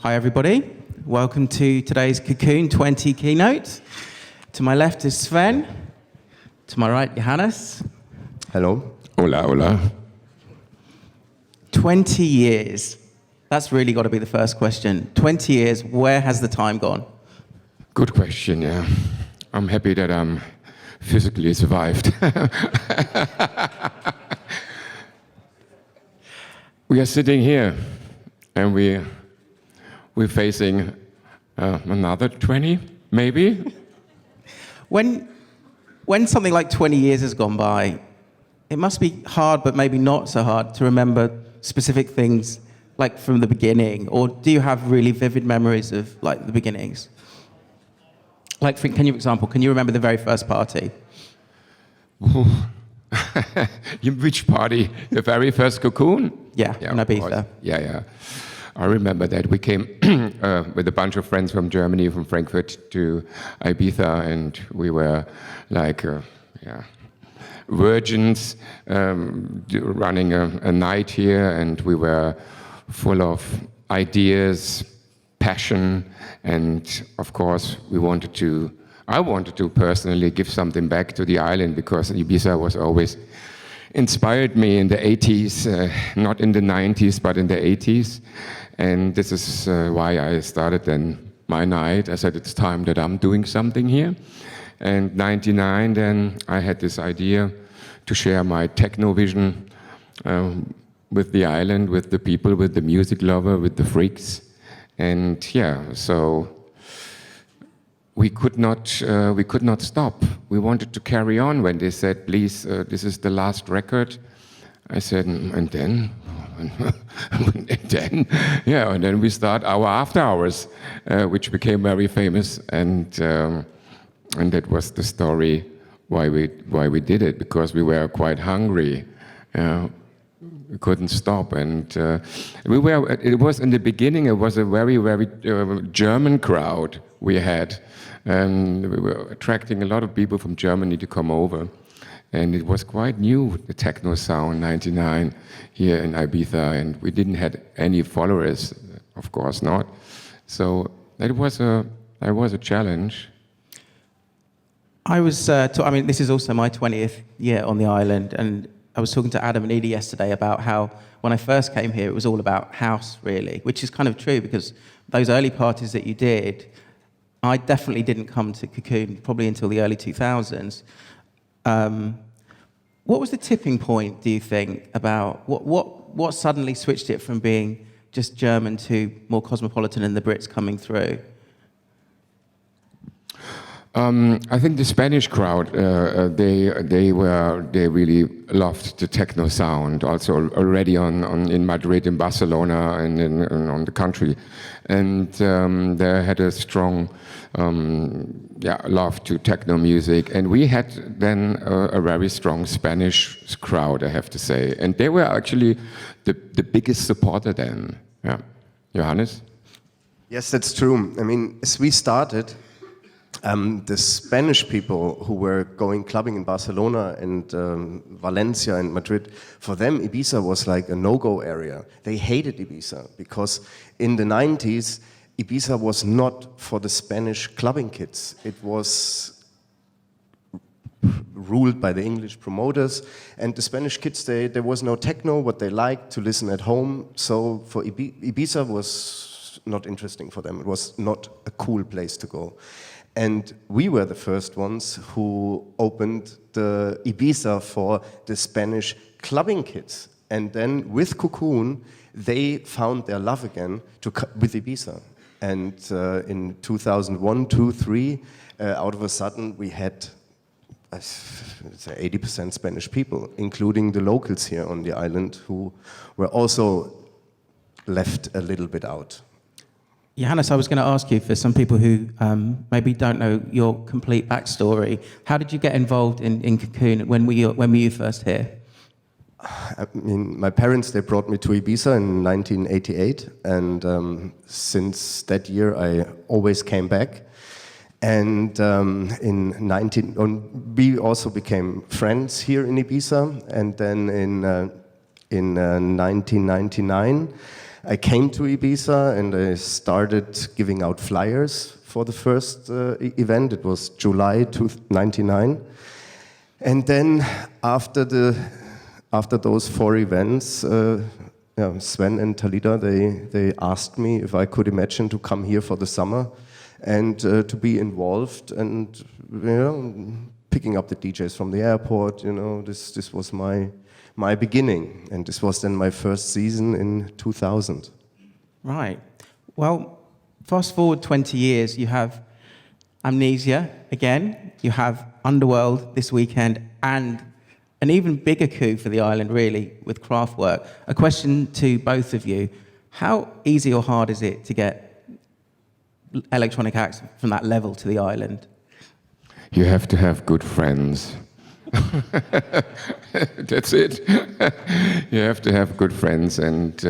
Hi everybody, welcome to today's Cocoon 20 keynote. To my left is Sven, to my right Yanis. Hello. Hola, hola. 20 years, that's really got to be the first question. 20 years, where has the time gone? Good question, yeah. I'm happy that I'm physically survived. We are sitting here and we're facing another 20, maybe? When something like 20 years has gone by, it must be hard, but maybe not so hard, to remember specific things like from the beginning, or do you have really vivid memories of like the beginnings? Like, can you remember the very first party? Which party? The very first Cocoon? Yeah, in Ibiza. Yeah. I remember that. We came with a bunch of friends from Germany, from Frankfurt to Ibiza, and we were like, virgins running a night here, and we were full of ideas, passion, and of course I wanted to personally give something back to the island, because Ibiza was always inspired me in the 80s, not in the 90s, but in the 80s. And this is why I started then my night. I said, it's time that I'm doing something here. And 99, then I had this idea to share my techno vision with the island, with the people, with the music lover, with the freaks. And so we could not stop. We wanted to carry on. When they said, please, this is the last record, I said, and then? and then we start our after hours, which became very famous, and that was the story why we did it, because we were quite hungry. We couldn't stop, and it was in the beginning. It was a very, very German crowd we had, and we were attracting a lot of people from Germany to come over, and it was quite new, the techno sound, 99 here in Ibiza, and we didn't have any followers, of course not. So that was a challenge. This is also my 20th year on the island, and I was talking to Adam and Edie yesterday about how when I first came here, it was all about house, really, which is kind of true, because those early parties that you did, I definitely didn't come to Cocoon probably until the early 2000s. What was the tipping point, do you think, about what suddenly switched it from being just German to more cosmopolitan and the Brits coming through? I think the Spanish crowd, they really loved the techno sound. Also already in Madrid, in Barcelona, and on the country, and they had a strong love to techno music. And we had then a very strong Spanish crowd, I have to say, and they were actually the biggest supporter then. Yeah, Johannes? Yes, that's true. I mean, as we started, the Spanish people who were going clubbing in Barcelona and Valencia and Madrid, for them Ibiza was like a no-go area. They hated Ibiza because in the 90s, Ibiza was not for the Spanish clubbing kids. It was ruled by the English promoters, and the Spanish kids, there was no techno, what they liked to listen at home. So for Ibiza was not interesting for them. It was not a cool place to go. And we were the first ones who opened the Ibiza for the Spanish clubbing kids. And then with Cocoon, they found their love again with Ibiza. And in 2001, 2, 3, out of a sudden we had 80% Spanish people, including the locals here on the island, who were also left a little bit out. Yanis, I was going to ask you, for some people who maybe don't know your complete backstory, how did you get involved in Cocoon? When were you first here? I mean, my parents, they brought me to Ibiza in 1988, and since that year I always came back. And we also became friends here in Ibiza, and then in in 1999. I came to Ibiza and I started giving out flyers for the first event. It was July 1999. And then after those 4 events, Sven and Talida, they asked me if I could imagine to come here for the summer and to be involved and, picking up the DJs from the airport. This was my beginning, and this was then my first season in 2000. Right. Well, fast forward 20 years, you have Amnesia again, you have Underworld this weekend, and an even bigger coup for the island, really, with Kraftwerk. A question to both of you: how easy or hard is it to get electronic acts from that level to the island? You have to have good friends. That's it. You have to have good friends, and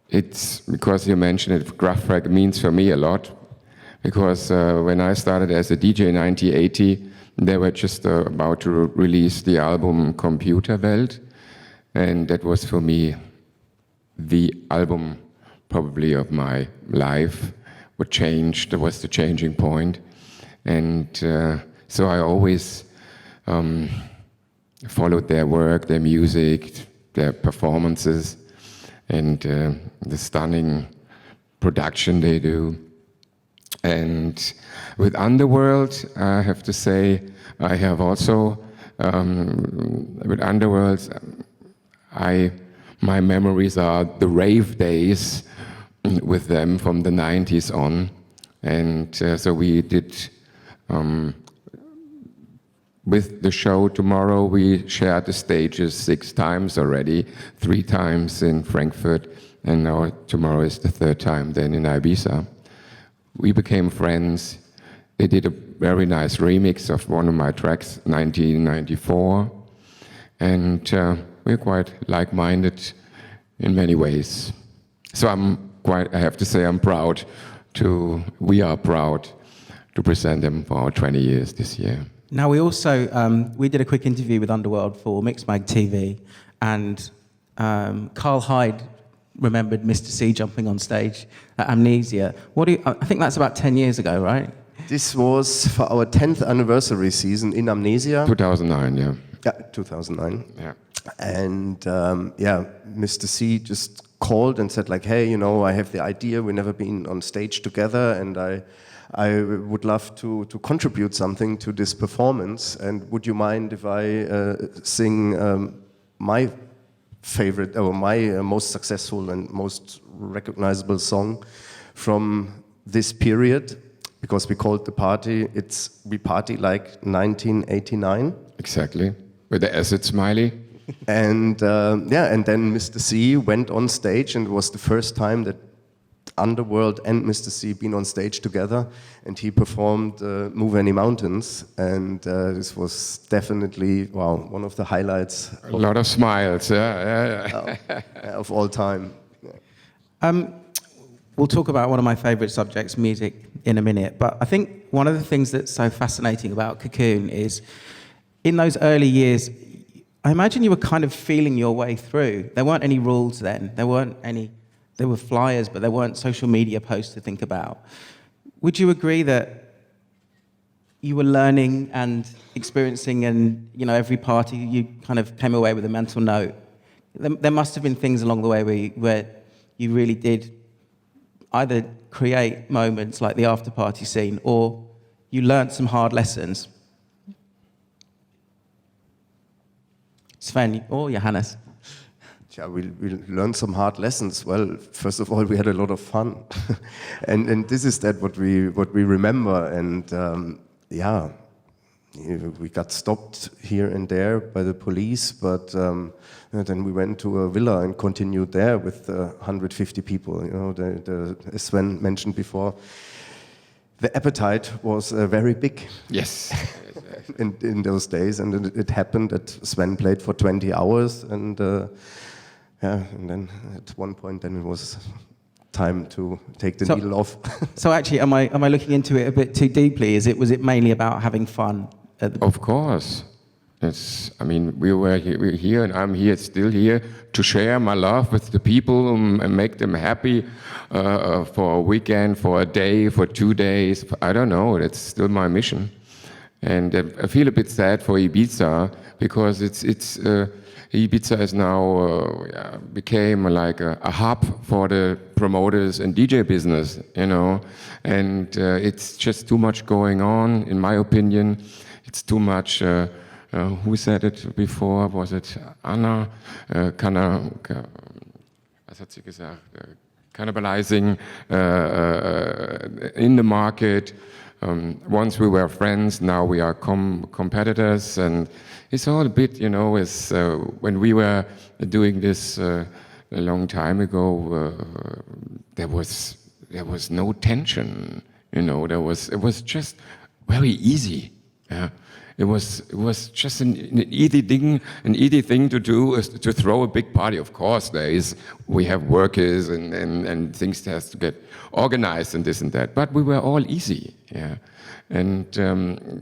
it's because you mentioned it. Kraftwerk means for me a lot, because when I started as a DJ in 1980, they were just about to release the album Computerwelt, and that was for me the album probably of my life. What changed was the changing point, and so I always followed their work, their music, their performances, and the stunning production they do. And with Underworld, I have to say, I have also, with Underworld, my memories are the rave days with them from the 90s on. And so we did, with the show tomorrow, we shared the stages 6 times already, 3 times in Frankfurt, and now tomorrow is the 3rd time then in Ibiza. We became friends. They did a very nice remix of one of my tracks, 1994. And we're quite like-minded in many ways. So I have to say we are proud to present them for our 20 years this year. Now, we also, we did a quick interview with Underworld for Mixmag TV, and Carl Hyde remembered Mr. C jumping on stage at Amnesia. I think that's about 10 years ago, right? This was for our 10th anniversary season in Amnesia. 2009, yeah. Yeah, 2009. Yeah. And Mr. C just called and said like, hey, I have the idea, we've never been on stage together, and I would love to contribute something to this performance, and would you mind if I sing my favorite, or my most successful and most recognizable song from this period, because we called the party, we party like 1989. Exactly, with the acid smiley. And and then Mr. C went on stage, and it was the first time that Underworld and Mr. C been on stage together, and he performed Move Any Mountains, and this was definitely, one of the highlights. A lot of smiles, yeah. Of all time. We'll talk about one of my favorite subjects, music, in a minute, but I think one of the things that's so fascinating about Cocoon is, in those early years, I imagine you were kind of feeling your way through. There weren't any rules then. There were flyers, but there weren't social media posts to think about. Would you agree that you were learning and experiencing, and every party you kind of came away with a mental note? There must have been things along the way where you really did either create moments like the after party scene, or you learned some hard lessons. Sven or Yanis? Yeah, we learned some hard lessons. Well, first of all, we had a lot of fun, and this is what we remember. And we got stopped here and there by the police, but then we went to a villa and continued there with 150 people. As Sven mentioned before, the appetite was very big. Yes. in those days, and it happened that Sven played for 20 hours, and and then at one point, then it was time to take the needle off. So actually, am I looking into it a bit too deeply? Was it mainly about having fun? Of course. I mean, we're here, and I'm here, still here to share my love with the people and make them happy for a weekend, for a day, for 2 days. I don't know. That's still my mission. And I feel a bit sad for Ibiza because Ibiza is now became like a hub for the promoters and DJ business, you know. And it's just too much going on, in my opinion. It's too much. Who said it before? Was it Anna? Was hat sie gesagt? Cannibalizing in the market. Once we were friends, now we are competitors, and it's all a bit, you know, as when we were doing this a long time ago, there was no tension, you know. It was just very easy. Yeah. It was just an easy thing to do, is to throw a big party. Of course, we have workers and things has to get organized and this and that. But we were all easy, yeah, and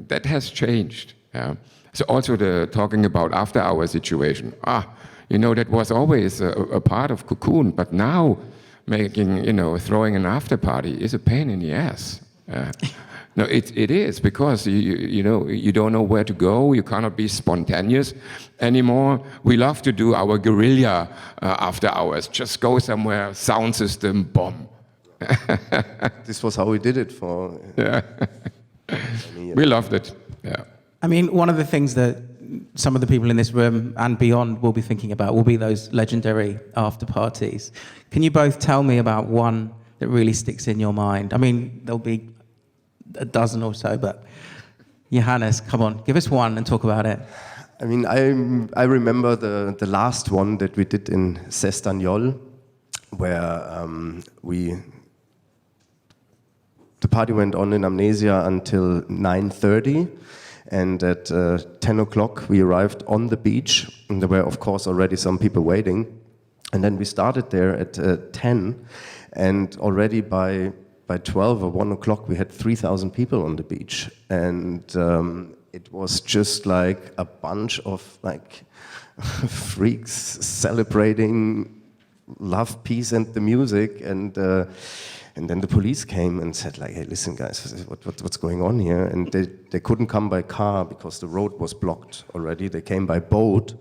that has changed. Yeah. So also talking about after-hour situation. You know, that was always a part of Cocoon, but now throwing an after party is a pain in the ass. No, it is, because you know, you don't know where to go. You cannot be spontaneous anymore. We love to do our guerrilla after hours. Just go somewhere, sound system, bomb. This was how we did it for. Yeah. We loved it. Yeah. I mean, one of the things that some of the people in this room and beyond will be thinking about will be those legendary after parties. Can you both tell me about one that really sticks in your mind? I mean, there'll be a dozen or so, but Yanis, come on, give us one and talk about it. I mean, I remember the last one that we did in Sestagnol, where the party went on in Amnesia until 9:30, and at 10 o'clock we arrived on the beach, and there were of course already some people waiting, and then we started there at 10, and already by 12 or 1 o'clock we had 3,000 people on the beach, and it was just like a bunch of like freaks celebrating love, peace and the music, and then the police came and said like, hey, listen guys, what's going on here? And they couldn't come by car because the road was blocked already. They came by boat,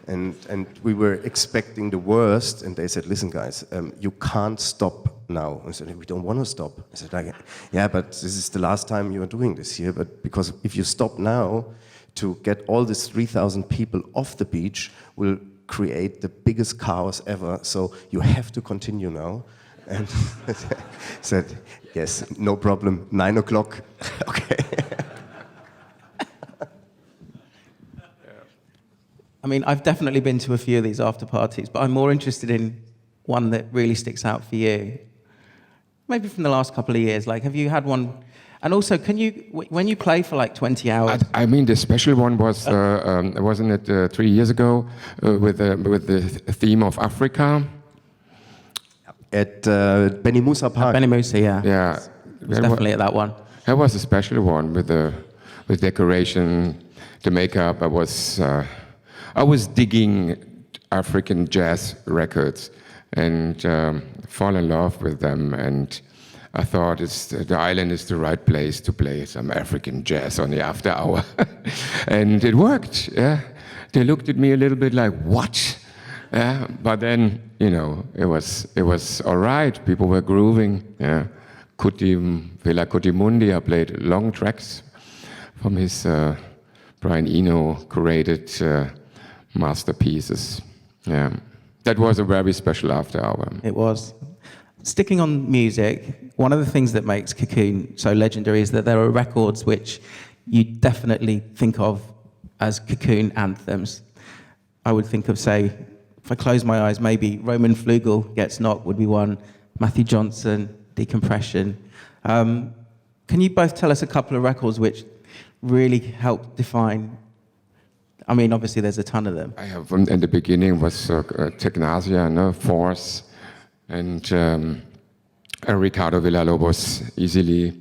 and we were expecting the worst, and they said, listen guys, you can't stop now. I said, we don't want to stop. I said, like, yeah, but this is the last time you are doing this here, but because if you stop now, to get all these 3,000 people off the beach will create the biggest chaos ever, so you have to continue now. And said, yes, no problem, 9 o'clock, okay. I mean, I've definitely been to a few of these after parties, but I'm more interested in one that really sticks out for you. Maybe from the last couple of years, like, have you had one? And also, when you play for like 20 hours? I mean, the special one was, wasn't it 3 years ago, with the theme of Africa? At Beni Moussa Park. Beni Moussa, yeah. Yeah. Definitely at that one. That was a special one with decoration, the makeup. I was digging African jazz records and fall in love with them, and I thought the island is the right place to play some African jazz on the after hour. And it worked, yeah. They looked at me a little bit like, what? Yeah, but then, you know, it was all right. People were grooving, yeah. Villa Cutimundi, I played long tracks from his Brian Eno curated masterpieces. Yeah, that was a very special after hour. It was. Sticking on music, one of the things that makes Cocoon so legendary is that there are records which you definitely think of as Cocoon anthems. I would think of, say, if I close my eyes, maybe Roman Flugel Gets Knocked would be one, Matthew Johnson, Decompression. Can you both tell us a couple of records which really help define? I mean, obviously there's a ton of them. I have, in the beginning was Technasia, no? Force, and Ricardo Villalobos, Easily.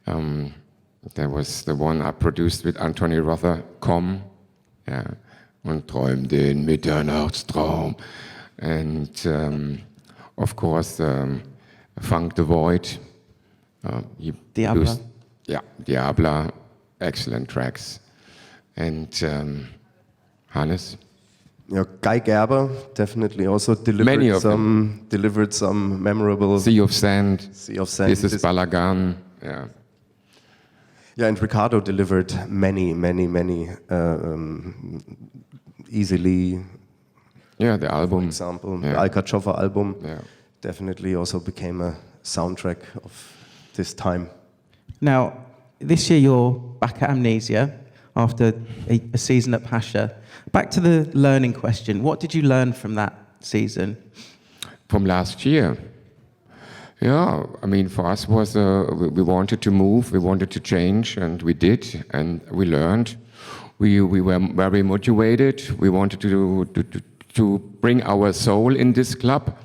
There was the one I produced with Anthony Rother, Com. Ja. Und träum den Mitternachtstraum. And of course, Funk the Void. He Diabla. produced- Yeah, Diabla, excellent tracks. And Hannes? Yeah, Guy Gerber definitely also Many of delivered some memorable Sea of Sand. Sea of Sand. This is Balagan. Yeah. Yeah, and Ricardo delivered many easily. Yeah, the For album. example, Yeah. the Alcachoffa album Yeah. definitely also became a soundtrack of this time. Now, this year you're back at Amnesia after a season at Pasha. Back to the learning question. What did you learn from that season? From last year. Yeah, I mean, for us was we wanted to move, we wanted to change, and we did, and we learned. We were very motivated. We wanted to bring our soul in this club,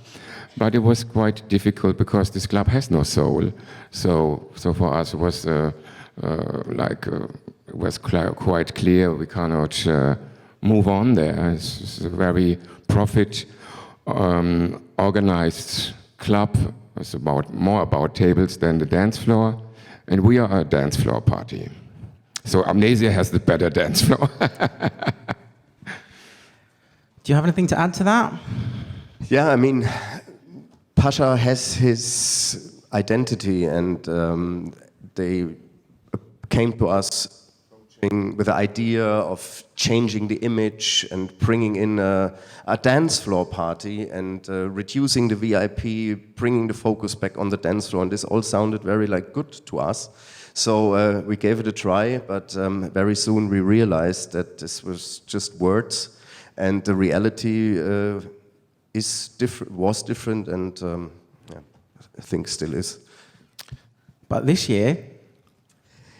but it was quite difficult because this club has no soul. So for us it was it was quite clear we cannot move on there. It's a very profit organized club. It's more about tables than the dance floor, and we are a dance floor party. So Amnesia has the better dance floor. Do you have anything to add to that? Yeah, I mean, Pasha has his identity, and they came to us with the idea of changing the image and bringing in a dance floor party and reducing the VIP, bringing the focus back on the dance floor, and this all sounded very good to us. So we gave it a try, but very soon we realized that this was just words, and the reality was different, and I think still is. But this year,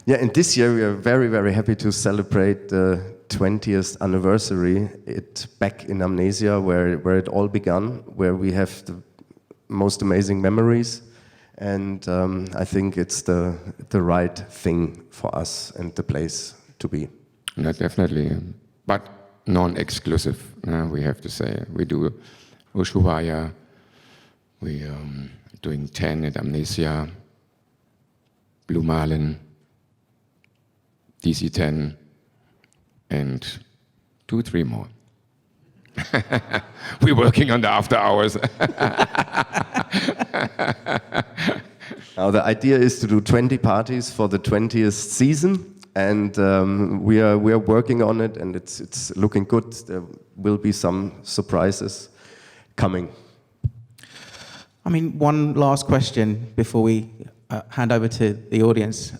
yeah, and this year we are very, very happy to celebrate the 20th anniversary. It's back in Amnesia, where it all began, where we have the most amazing memories, and I think it's the right thing for us and the place to be. Yeah, definitely, but non-exclusive. We have to say we do Ushuaia, we doing 10 at Amnesia, Blue Marlin, DC10, and 2-3 more. We're working on the after hours. Now the idea is to do 20 parties for the 20th season, and we are working on it, and it's looking good. There will be some surprises coming. I mean, one last question before we hand over to the audience.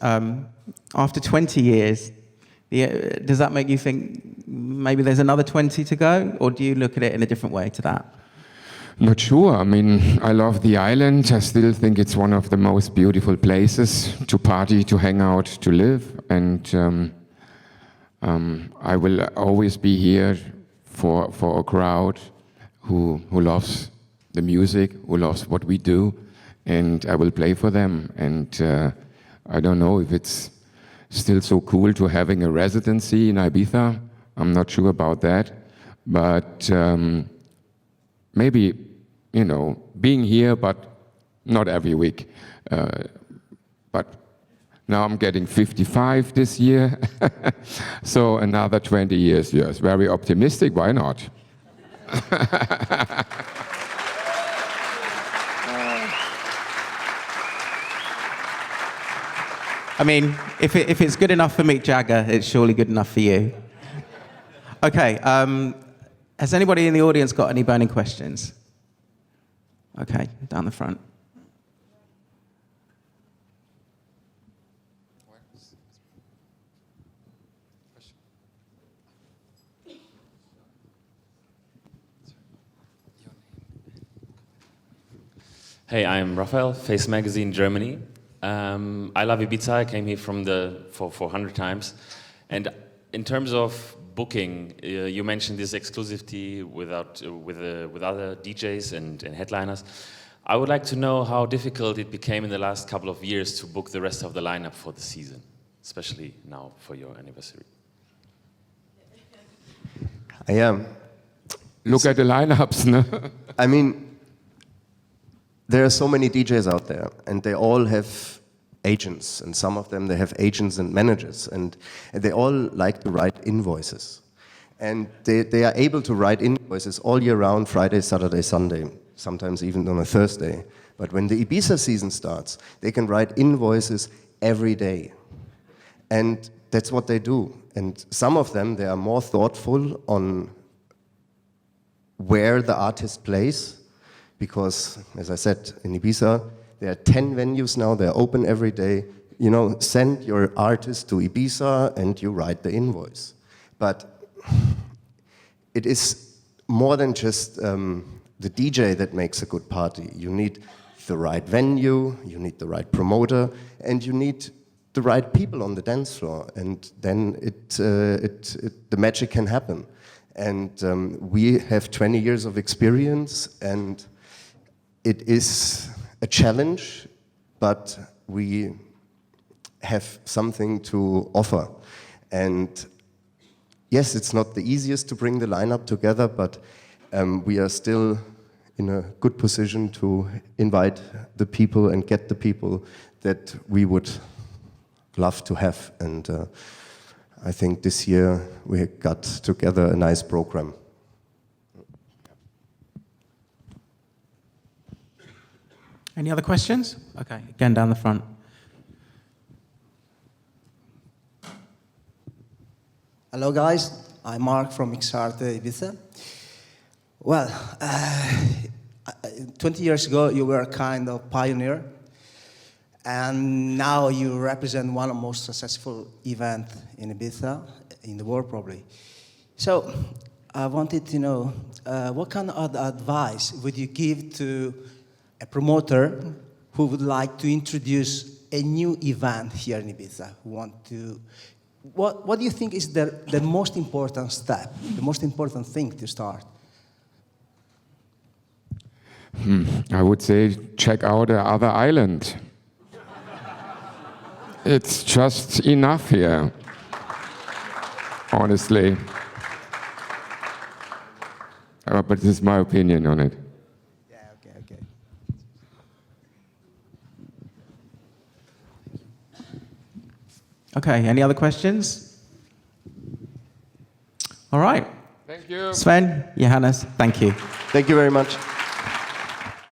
After 20 years, does that make you think maybe there's another 20 to go, or do you look at it in a different way to that? Not sure. I mean, I love the island. I still think it's one of the most beautiful places to party, to hang out, to live. And I will always be here for a crowd who loves the music, who loves what we do, and I will play for them. And I don't know if it's still so cool to having a residency in Ibiza. I'm not sure about that, but maybe, being here, but not every week. But now I'm getting 55 this year, so another 20 years, yes. Very optimistic, why not? I mean, if it's good enough for Mick Jagger, it's surely good enough for you. Okay, has anybody in the audience got any burning questions? Okay, down the front. Hey, I'm Raphael, Face Magazine, Germany. I love Ibiza. I came here for 400 times. And in terms of booking, you mentioned this exclusivity with other DJs and headliners. I would like to know how difficult it became in the last couple of years to book the rest of the lineup for the season, especially now for your anniversary. Yeah. Look at the lineups, no? I mean, there are so many DJs out there, and they all have agents, and some of them, they have agents and managers, and they all like to write invoices. And they are able to write invoices all year round, Friday, Saturday, Sunday, sometimes even on a Thursday. But when the Ibiza season starts, they can write invoices every day. And that's what they do. And some of them, they are more thoughtful on where the artist plays, because, as I said, in Ibiza, there are 10 venues now, they're open every day. You know, send your artist to Ibiza and you write the invoice. But it is more than just the DJ that makes a good party. You need the right venue, you need the right promoter, and you need the right people on the dance floor, and then the magic can happen. And we have 20 years of experience, and it is a challenge, but we have something to offer. And yes, it's not the easiest to bring the lineup together, but we are still in a good position to invite the people and get the people that we would love to have. And I think this year we got together a nice program. Any other questions? Okay, again down the front. Hello guys, I'm Mark from Mixarte Ibiza. Well, 20 years ago you were a kind of pioneer, and now you represent one of the most successful events in Ibiza, in the world probably. So I wanted to know, what kind of advice would you give to a promoter who would like to introduce a new event here in Ibiza, who want to... What do you think is the most important step, the most important thing to start? I would say check out the other island. It's just enough here, honestly. But this is my opinion on it. Yeah, okay. Okay, any other questions? All right. Thank you. Sven, Yanis, thank you. Thank you very much.